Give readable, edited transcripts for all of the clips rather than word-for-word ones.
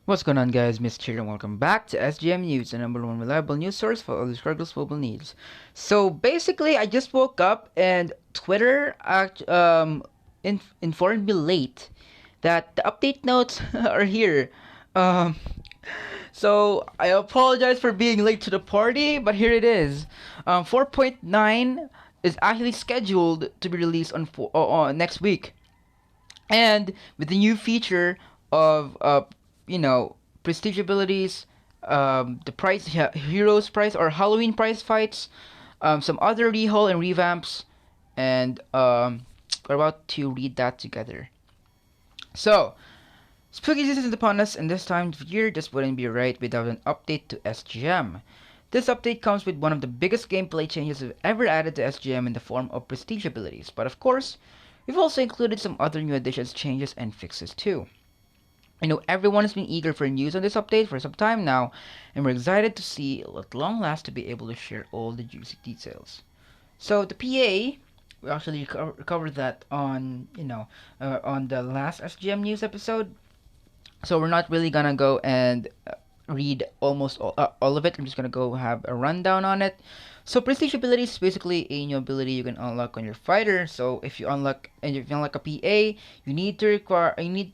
What's going on, guys? Mist-Kun and welcome back to SGM News, the number one reliable news source for all the struggles mobile needs. So basically, I just woke up and Twitter informed me late that the update notes are here. Um, so I apologize for being late to the party, but here it is. 4.9 is actually scheduled to be released on next week, and with the new feature of you know prestige abilities, the price heroes price or Halloween price fights, some other rehaul and revamps, and we're about to read that together. So spooky season is upon us, and this time of year just wouldn't be right without an update to SGM. This update comes with one of the biggest gameplay changes we've ever added to SGM in the form of prestige abilities, but of course, we've also included some other new additions, changes, and fixes too. I know everyone has been eager for news on this update for some time now, and we're excited to see at long last to be able to share all the juicy details. So the PA, we actually covered that on on the last SGM news episode. So we're not really gonna go and read almost all of it. I'm just gonna go have a rundown on it. So prestige ability is basically a new ability you can unlock on your fighter. So if you unlock a PA, you need to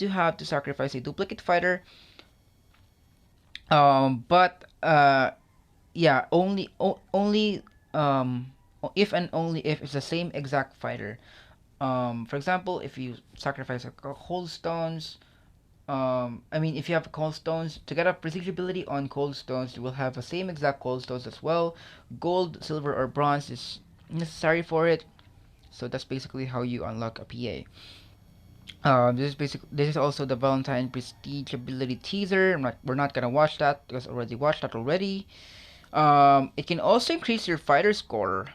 have to sacrifice a duplicate fighter. But yeah, only if and only if it's the same exact fighter. For example, if you sacrifice a cold stones, if you have cold stones, to get a prestige ability on cold stones, you will have the same exact cold stones as well. Gold, silver, or bronze is necessary for it. So that's basically how you unlock a PA. This is also the Valentine prestige ability teaser. We're not gonna watch that because I already watched that already. It can also increase your fighter score.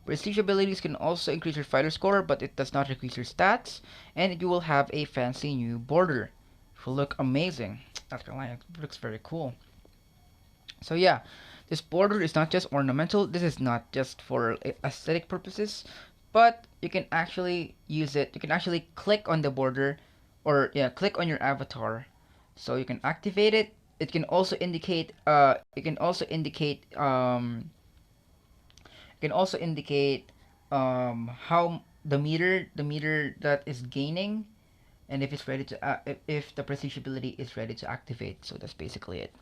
Prestige abilities can also increase your fighter score, but it does not increase your stats, and you will have a fancy new border. It will look amazing. Not gonna lie, it looks very cool. So yeah, this border is not just ornamental. This is not just for aesthetic purposes, but you can actually use it. You can actually click on the border, or yeah, click on your avatar, so you can activate it. It can also indicate. It can also indicate. It can also indicate how the meter that is gaining, and if it's ready to if the prestige ability is ready to activate. So that's basically it.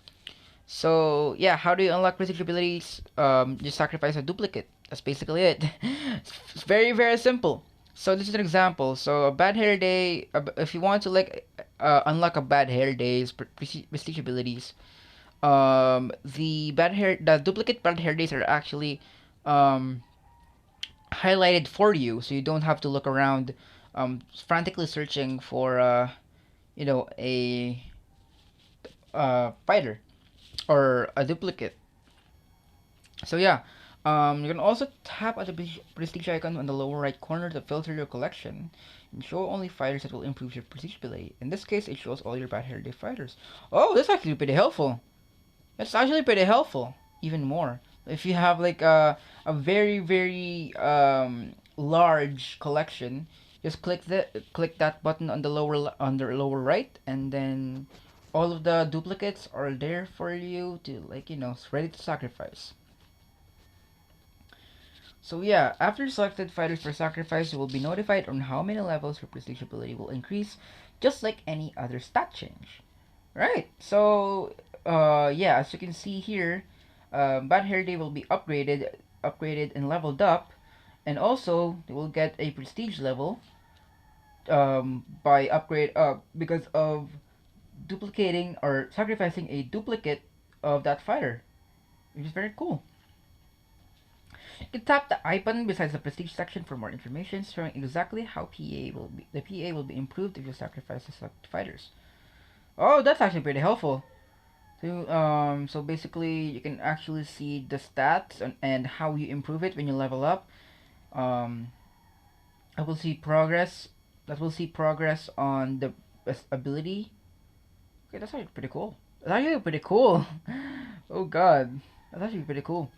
So yeah, how do you unlock prestige abilities? Just sacrifice a duplicate. That's basically it. It's very simple. So this is an example. So a bad hair day. If you want to unlock a bad hair day's prestige abilities, the duplicate bad hair days are actually um highlighted for you, so you don't have to look around frantically searching for a fighter or a duplicate. So yeah, you can also tap at the prestige icon on the lower right corner to filter your collection and show only fighters that will improve your prestige ability. In this case, it shows all your bad hair day fighters. Oh, that's actually pretty helpful. That's actually pretty helpful. Even more if you have like a very large collection. Just click that button on the lower right, and then all of the duplicates are there for you to ready to sacrifice. So yeah, after selected fighters for sacrifice, you will be notified on how many levels your prestige ability will increase, just like any other stat change. Right. So yeah, as you can see here, Bad Hair Day will be upgraded and leveled up, and also they will get a prestige level by upgrade because of duplicating or sacrificing a duplicate of that fighter, which is very cool. You can tap the icon besides the prestige section for more information, showing exactly how the PA will be improved if you sacrifice the select fighters. Oh, that's actually pretty helpful. So basically, you can actually see the stats and how you improve it when you level up. Um, I will see progress. That will see progress on the ability. Okay, that's actually pretty cool. That's actually pretty cool. Oh god, that's actually pretty cool.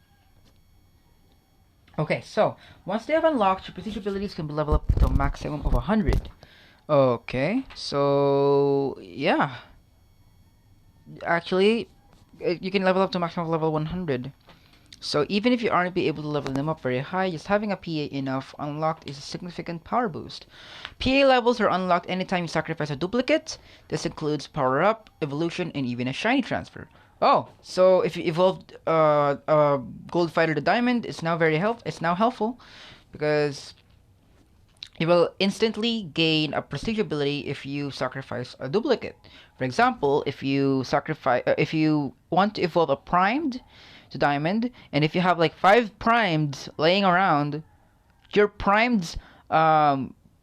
Okay, so once they have unlocked, your prestige abilities can be leveled up to a maximum of 100. Okay, so yeah. actually, you can level up to maximum level 100. So even if you aren't be able to level them up very high, just having a PA enough unlocked is a significant power boost. PA levels are unlocked anytime you sacrifice a duplicate. This includes power up, evolution, and even a shiny transfer. Oh, so if you evolved a gold fighter to diamond, it's now helpful because you will instantly gain a prestige ability if you sacrifice a duplicate. For example, if you want to evolve a primed to diamond, and if you have like 5 primed laying around, your primed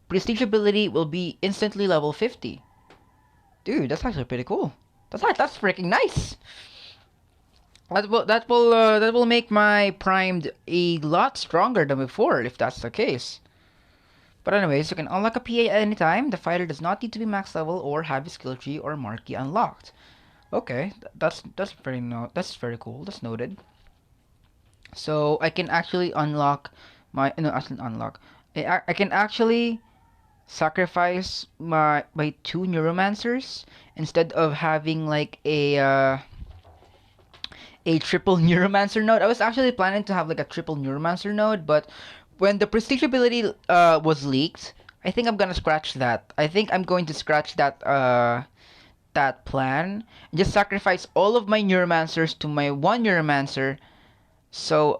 prestige ability will be instantly level 50. Dude, that's actually pretty cool. That's freaking nice. That will make my primed a lot stronger than before if that's the case. But anyways, you can unlock a PA at any time. The fighter does not need to be max level or have his skill tree or marquee unlocked. Okay, that's very cool. That's noted. So I can actually unlock my no, actually unlock. I can actually sacrifice my 2 neuromancers instead of having like a triple neuromancer node. I was actually planning to have like a triple neuromancer node, but when the prestige ability was leaked, I think I'm gonna scratch that. I think I'm going to scratch that plan and just sacrifice all of my neuromancers to my 1 neuromancer. So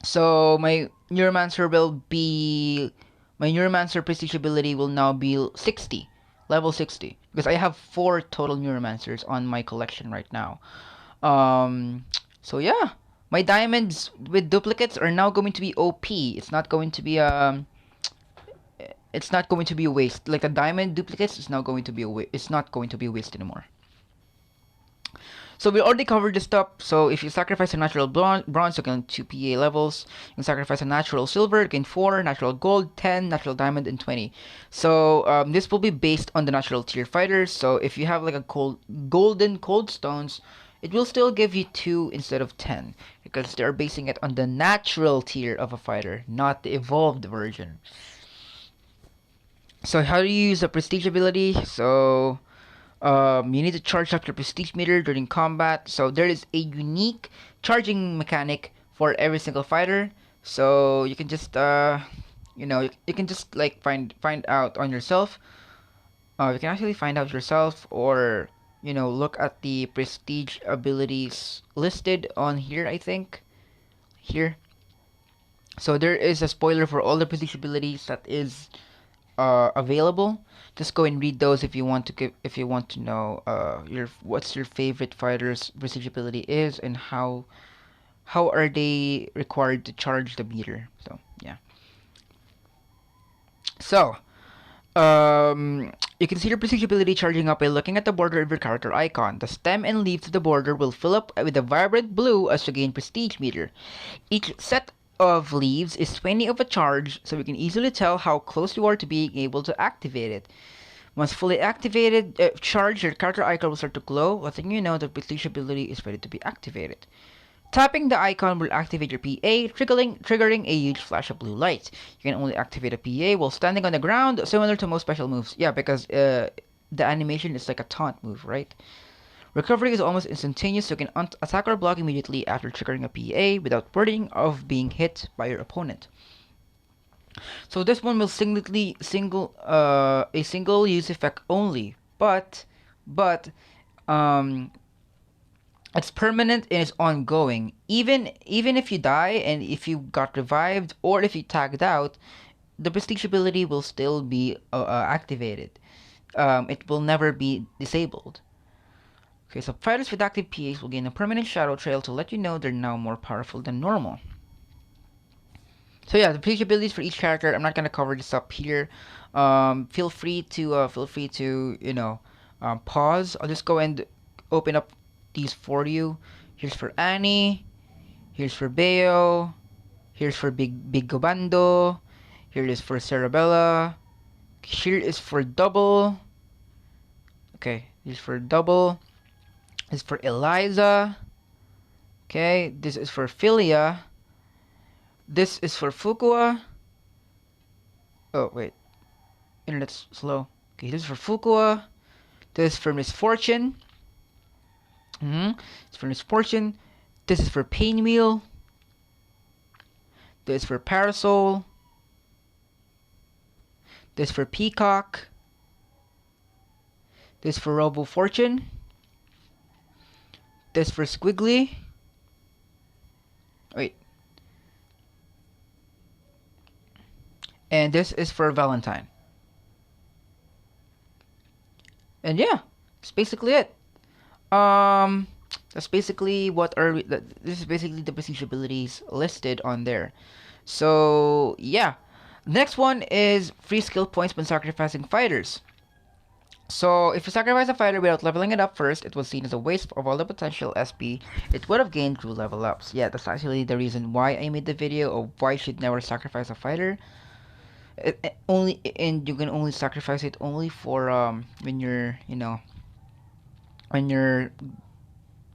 so my neuromancer prestige ability will now be 60, level 60, because I have 4 total neuromancers on my collection right now. Um, so yeah, my diamonds with duplicates are now going to be OP. It's not going to be a waste. Like the diamond duplicates is now going to be a waste. It's not going to be a waste anymore. So we already covered this stuff. So if you sacrifice a natural bronze, you gain 2 PA levels. You can sacrifice a natural silver, gain 4, natural gold, 10, natural diamond, and 20. So this will be based on the natural tier fighters. So if you have like a golden cold stones, it will still give you 2 instead of 10 because they're basing it on the natural tier of a fighter, not the evolved version. So how do you use the prestige ability? So you need to charge up your prestige meter during combat. So there is a unique charging mechanic for every single fighter. So you can just you can just like find out on yourself. You can actually find out yourself, or look at the prestige abilities listed on here. I think here. So there is a spoiler for all the prestige abilities that is available. Just go and read those if you want to know what's your favorite fighter's prestige ability is and how are they required to charge the meter. So yeah. So you can see your prestige ability charging up by looking at the border of your character icon. The stem and leaves of the border will fill up with a vibrant blue as you gain prestige meter. Each set of leaves is 20 of a charge, so we can easily tell how close you are to being able to activate it. Once fully activated, charged, your character icon will start to glow, letting you know the prestige ability is ready to be activated. Tapping the icon will activate your PA, triggering a huge flash of blue light. You can only activate a PA while standing on the ground, similar to most special moves. Yeah, because the animation is like a taunt move, right? Recovery is almost instantaneous, so you can attack or block immediately after triggering a PA without worrying of being hit by your opponent. So this one will a single use effect only, but um it's permanent and it's ongoing. Even if you die and if you got revived or if you tagged out, the prestige ability will still be activated. It will never be disabled. Okay, so fighters with active PAs will gain a permanent shadow trail to let you know they're now more powerful than normal. So yeah, the prestige abilities for each character. I'm not gonna cover this up here. Feel free to pause. I'll just go and open up these for you. Here's for Annie. Here's for Beo. Here's for Big Gobando. Here is for Cerebella. Here is for Double. Okay, this is for Double. This is for Eliza. Okay, this is for Philia. This is for Fukua. Oh, wait. Internet's slow. Okay, this is for Fukua. This is for Misfortune. It's for Misfortune. This is for Painwheel. This is for Parasol. This is for Peacock. This is for Robo Fortune. This is for Squiggly. Wait. And this is for Valentine. And yeah, that's basically it. That's basically what are this is basically the prestige abilities listed on there. So yeah, next one is free skill points when sacrificing fighters. So if you sacrifice a fighter without leveling it up first, it was seen as a waste of all the potential SP it would have gained through level ups. Yeah, that's actually the reason why I made the video of why you should never sacrifice a fighter. And you can only sacrifice it only for when you're when you're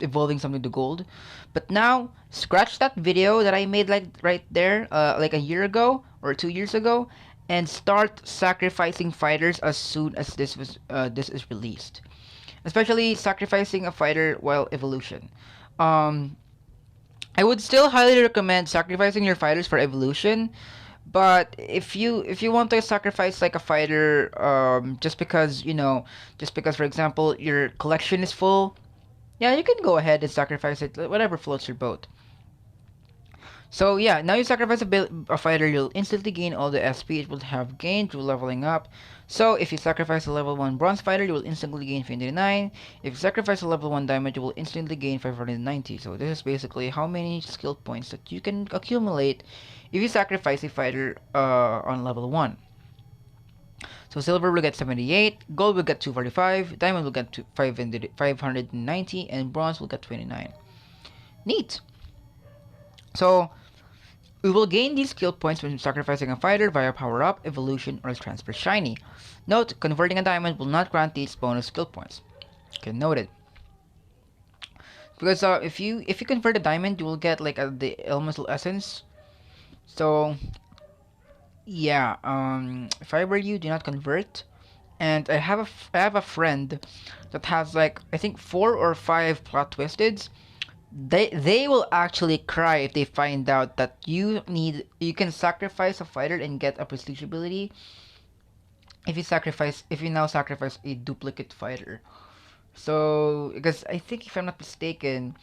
evolving something to gold. But now scratch that video that I made like right there like a year ago or 2 years ago, and start sacrificing fighters as soon as this is released, especially sacrificing a fighter while evolution. I would still highly recommend sacrificing your fighters for evolution, but if you want to sacrifice like a fighter just because for example your collection is full, yeah, you can go ahead and sacrifice it, whatever floats your boat. So yeah, now you sacrifice a fighter, you'll instantly gain all the SP it will have gained through leveling up. So if you sacrifice a level 1 bronze fighter, you will instantly gain 59. If you sacrifice a level 1 diamond, you will instantly gain 590. So this is basically how many skill points that you can accumulate if you sacrifice a fighter on level 1. So silver will get 78, gold will get 245, diamond will get 590, and bronze will get 29. Neat! So, we will gain these skill points when sacrificing a fighter via power-up, evolution, or transfer shiny. Note, converting a diamond will not grant these bonus skill points. Okay, noted. Because if you convert a diamond, you will get like the elemental essence. So, yeah, if I were you, do not convert. And I have a friend that has like I think 4 or 5 plot twisteds. They will actually cry if they find out that you can sacrifice a fighter and get a prestige ability if you now sacrifice a duplicate fighter. So because I think if I'm not mistaken,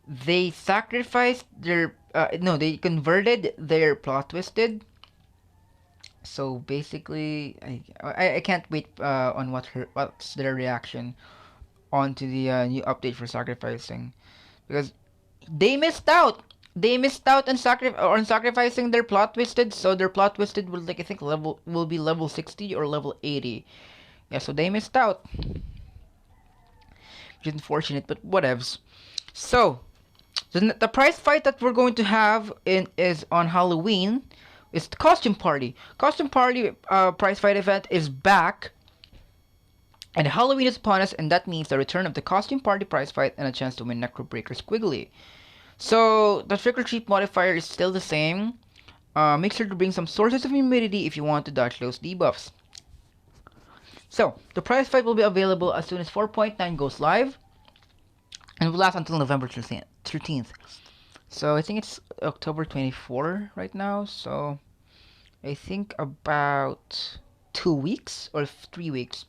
they sacrificed their no, they converted their plot twisted. So basically I can't wait on what's their reaction onto the new update for sacrificing, because they missed out. They missed out on sacrificing their plot twisted, so their plot twisted will like I think will be level 60 or level 80. Yeah, so they missed out. Which is unfortunate, but whatevs. So the prize fight that we're going to have is on Halloween. It's the costume party. Costume party prize fight event is back. And Halloween is upon us, and that means the return of the costume party prize fight and a chance to win Necro Breaker Squiggly. So the trick or treat modifier is still the same. Make sure to bring some sources of humidity if you want to dodge those debuffs. So the prize fight will be available as soon as 4.9 goes live, and will last until November 13th. So I think it's October 24 right now. So I think about 2 weeks or 3 weeks.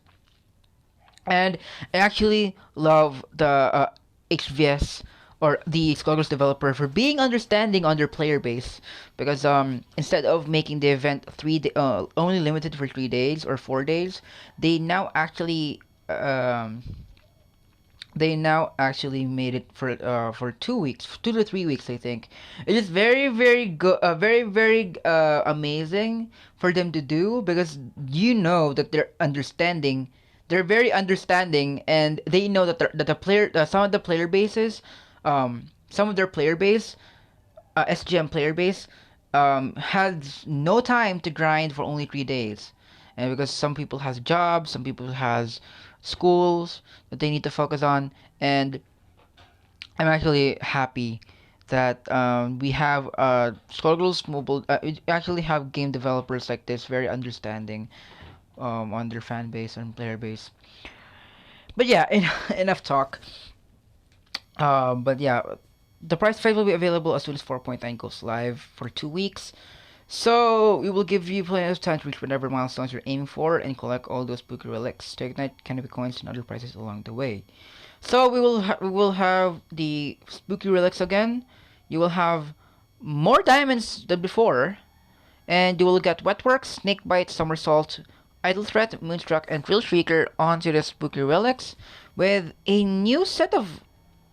And I actually love the HVS or the Skullgirls developer for being understanding on their player base, because instead of making the event only limited for 3 days or 4 days, they now actually made it for 2 weeks, 2 to 3 weeks I think. It is very good, very amazing for them to do, because that they're understanding. They're very understanding, and they know that some of their player base, SGM player base, has no time to grind for only 3 days, and because some people has jobs, some people has schools that they need to focus on, and I'm actually happy that we have Skullgirls Mobile. We actually have game developers like this, very understanding on their fan base and player base. But yeah, enough talk. But yeah, the prize fight will be available as soon as 4.9 goes live for 2 weeks. So we will give you plenty of time to reach whatever milestones you're aiming for and collect all those spooky relics to ignite canopy coins and other prizes along the way. So we will have the spooky relics again. You will have more diamonds than before, and you will get Wetworks, Snakebite, Somersault, Idle Threat, Moonstruck, and Thrill Shrieker onto the spooky relics with a new set of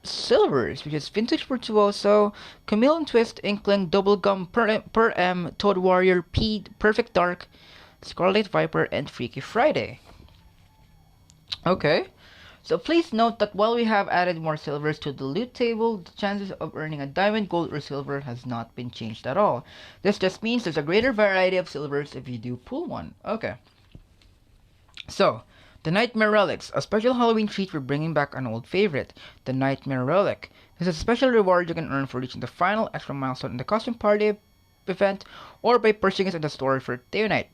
silvers, which is Vintage Virtuoso, Chameleon Twist, Inkling, Doublegum, Per M, Toad Warrior, P, Perfect Dark, Scarlet Viper, and Freaky Friday. Okay, so please note that while we have added more silvers to the loot table, the chances of earning a diamond, gold, or silver has not been changed at all. This just means there's a greater variety of silvers if you do pull one. Okay. So, the Nightmare Relics, a special Halloween treat for bringing back an old favorite, the Nightmare Relic. This is a special reward you can earn for reaching the final extra milestone in the costume party event or by purchasing it in the store for day or night.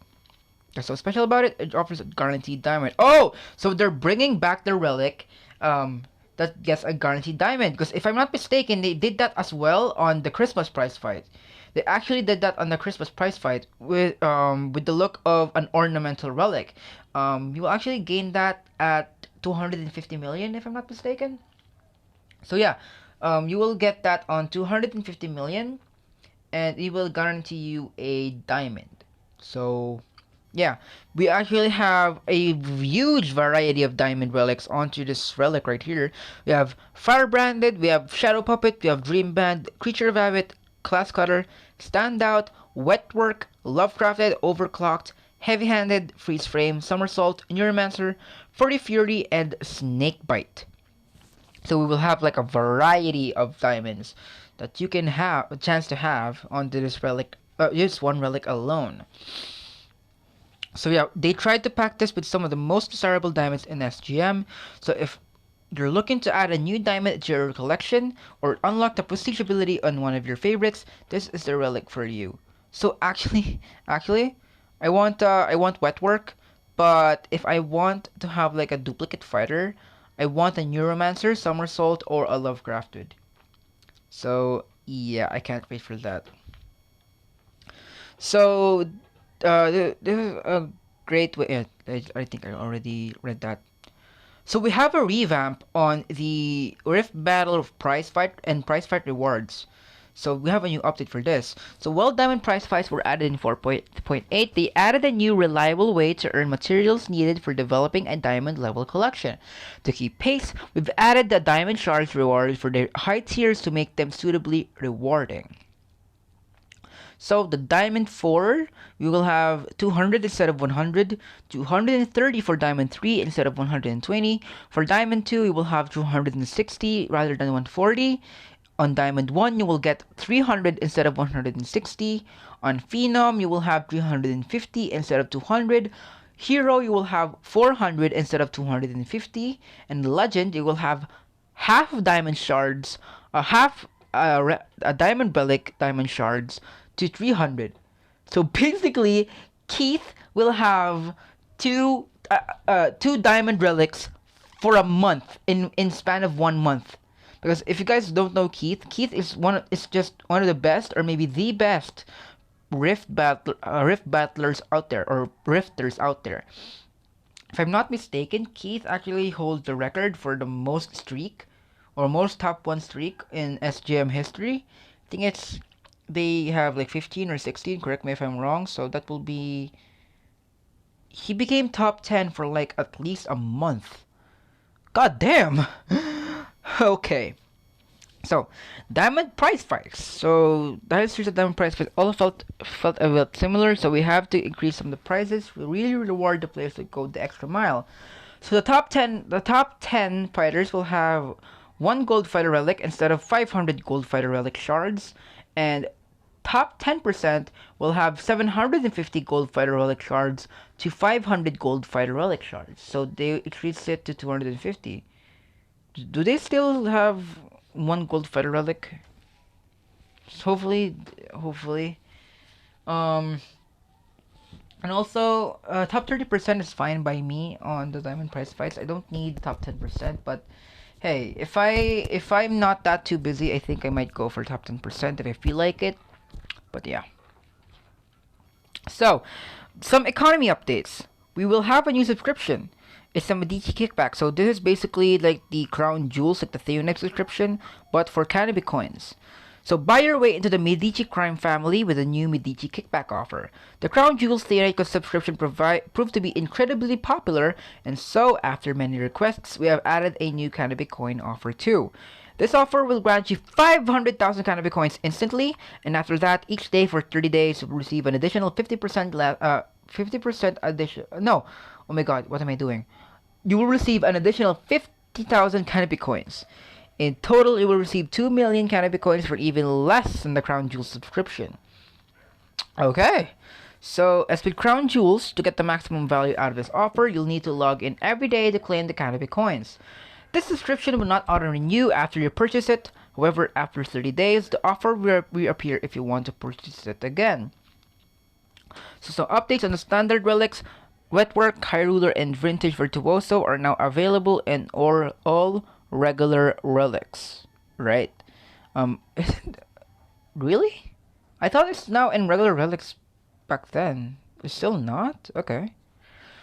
What's so special about it? It offers a guaranteed diamond. Oh, so they're bringing back the relic that gets a guaranteed diamond. Because if I'm not mistaken, they did that as well on the Christmas prize fight. They actually did that on the Christmas prize fight with the look of an ornamental relic. You will actually gain that at 250 million, if I'm not mistaken. So yeah, you will get that on 250 million, and it will guarantee you a diamond. So yeah, we actually have a huge variety of diamond relics onto this relic right here. We have Firebranded, we have Shadow Puppet, we have Dream Band, Creature of Habit, Class Cutter, Standout, Wetwork, Lovecrafted, Overclocked, Heavy-Handed, Freeze Frame, Somersault, Neuromancer, Furry Fury, and Snakebite. So we will have like a variety of diamonds that you can have a chance to have onto this relic, just one relic alone. So yeah, they tried to pack this with some of the most desirable diamonds in SGM. So if you're looking to add a new diamond to your collection or unlock the prestige ability on one of your favorites, this is the relic for you. So actually, I want Wetwork, but if I want to have like a duplicate fighter, I want a Neuromancer, Somersault, or a Lovecrafted. So yeah, I can't wait for that. So this is a great way. I think I already read that. So we have a revamp on the Rift Battle of Prize Fight and Prize Fight rewards. So we have a new update for this. So while Diamond Prize Fights were added in 4.8, they added a new reliable way to earn materials needed for developing a diamond level collection. To keep pace, we've added the Diamond Shards reward for their high tiers to make them suitably rewarding. So the Diamond 4, we will have 200 instead of 100, 230 for Diamond 3 instead of 120. For Diamond 2, we will have 260 rather than 140. On Diamond 1, you will get 300 instead of 160. On Phenom, you will have 350 instead of 200. Hero, you will have 400 instead of 250. And Legend, you will have half of Diamond Shards, half a Diamond Relic Diamond Shards to 300. So basically, Keith will have two Diamond Relics for a month in span of 1 month. Because if you guys don't know Keith, Keith is just one of the best, or maybe the best Rift battlers out there, or Rifters out there. If I'm not mistaken, Keith actually holds the record for the most streak, or most top 1 streak in SGM history. I think they have like 15 or 16, correct me if I'm wrong, so that will be, he became top 10 for like at least a month. God damn. Okay. So, Diamond Prize Fights. So, that series of Diamond Prize Fights all felt a bit similar, so we have to increase some of the prizes. We really reward the players that go the extra mile. So the top 10 fighters will have 1 gold fighter relic instead of 500 gold fighter relic shards, and top 10% will have 750 gold fighter relic shards to 500 gold fighter relic shards. So they increase it to 250. Do they still have 1 gold fighter relic? Hopefully. I And also, top 30% is fine by me on the diamond prize fights. I don't need top 10%, but hey, if I'm not that too busy, I think I might go for top 10% if I feel like it. But yeah. So, some economy updates. We will have a new subscription. It's a Medici kickback. So this is basically like the crown jewels, like the Theonex subscription, but for cannabis coins. So buy your way into the Medici crime family with a new Medici kickback offer. The Crown Jewels Theoreticus subscription proved to be incredibly popular, and so after many requests, we have added a new cannabis coin offer too. This offer will grant you 500,000 cannabis coins instantly, and after that, each day for 30 days, you'll receive an additional 50% addition. No, oh my God, what am I doing? You will receive an additional 50,000 cannabis coins. In total, you will receive 2 million cannabis coins for even less than the Crown Jewels subscription. Okay, so as with Crown Jewels, to get the maximum value out of this offer, you'll need to log in every day to claim the cannabis coins. This subscription will not auto-renew after you purchase it. However, after 30 days, the offer will reappear if you want to purchase it again. So some updates on the standard relics, Wetwork, High Ruler, and Vintage Virtuoso are now available in all regular relics, right? Really? I thought it's now in regular relics back then. It's still not? Okay.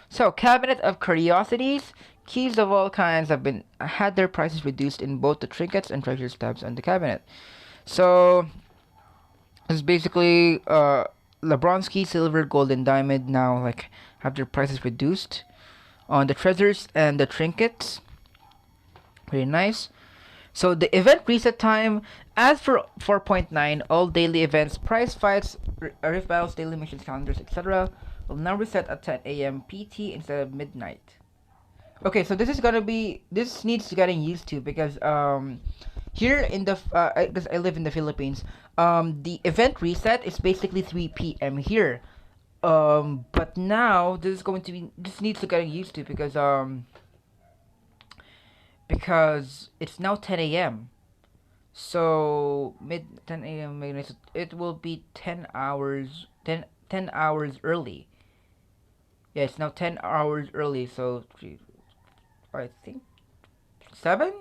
So, Cabinet of Curiosities. Keys of all kinds have had their prices reduced in both the trinkets and treasures tabs on the cabinet. So, it's basically Lebronski, silver, gold, and diamond now like have their prices reduced on the treasures and the trinkets. Very nice. So the event reset time, as for 4.9, all daily events, prize fights, rift battles, daily missions, calendars, etc. will now reset at 10 a.m. PT instead of midnight. Okay, so this needs to getting used to because here in the because I live in the Philippines, the event reset is basically 3 p.m. here. But now this needs to getting used to because it's now 10 a.m. So mid 10 a.m. it will be 10 hours 10 hours early. Yeah, it's now 10 hours early. So I think 7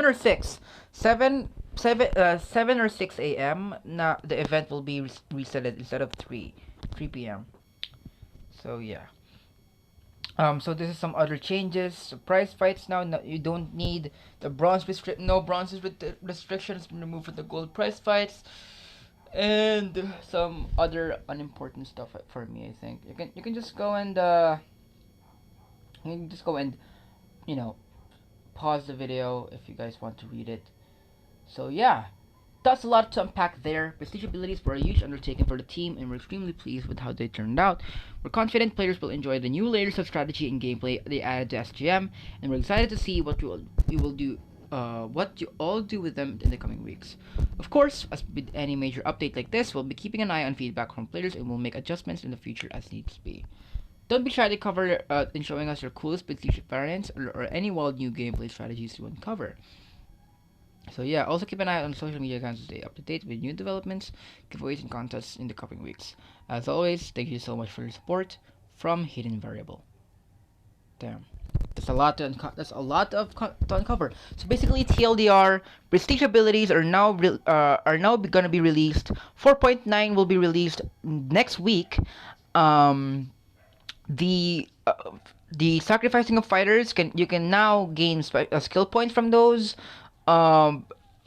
or 6 7 or 6 a.m. Now the event will be reset instead of 3 p.m. So yeah. So this is some other changes. So prize fights now, no, you don't need the bronze no bronzes with the restrictions been removed for the gold prize fights, and some other unimportant stuff for me. I think you can just go and you know pause the video if you guys want to read it. So yeah. That's a lot to unpack there. Prestige abilities were a huge undertaking for the team, and we're extremely pleased with how they turned out. We're confident players will enjoy the new layers of strategy and gameplay they added to SGM, and we're excited to see what you all do with them in the coming weeks. Of course, as with any major update like this, we'll be keeping an eye on feedback from players, and we'll make adjustments in the future as needs be. Don't be shy to cover in showing us your coolest Prestige variants or any wild new gameplay strategies you uncover. So yeah, also keep an eye on social media accounts to stay up to date with new developments, giveaways, and contests in the coming weeks. As always, thank you so much for your support from Hidden Variable. Damn, that's a lot to uncover. So basically, TLDR prestige abilities are now gonna be released. 4.9 will be released next week. The sacrificing of fighters you can now gain skill points from those.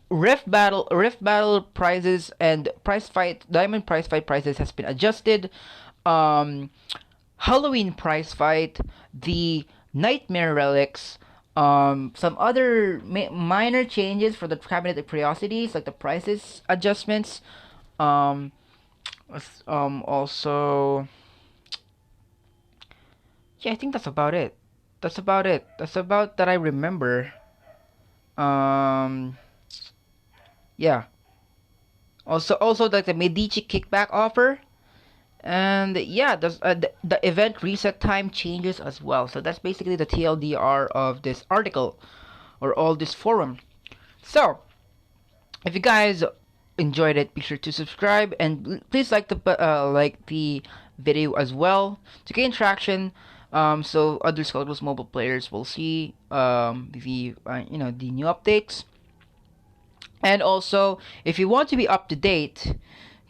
Rift battle prizes and diamond prize fight prices has been adjusted. Halloween prize fight, the nightmare relics, some other minor changes for the cabinet of curiosities like the prices adjustments. Also, yeah, I think that's about it. That's about that I remember. Yeah. Also like the Medici kickback offer, and yeah, the event reset time changes as well. So that's basically the TLDR of this article or all this forum. So if you guys enjoyed it, be sure to subscribe and please like the video as well to gain traction. So other Skullgirls mobile players will see the new updates. And also, if you want to be up to date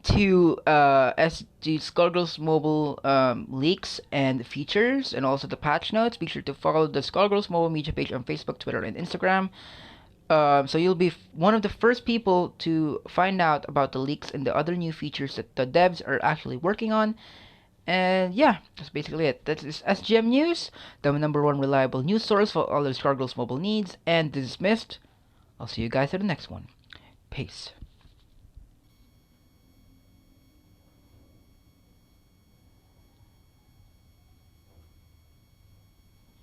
to SG Skullgirls mobile leaks and features, and also the patch notes, be sure to follow the Skullgirls mobile media page on Facebook, Twitter, and Instagram. So you'll be one of the first people to find out about the leaks and the other new features that the devs are actually working on. And yeah, that's basically it. That is SGM News, the number one reliable news source for all the Skullgirls mobile needs. And this is Mist. I'll see you guys at the next one. Peace.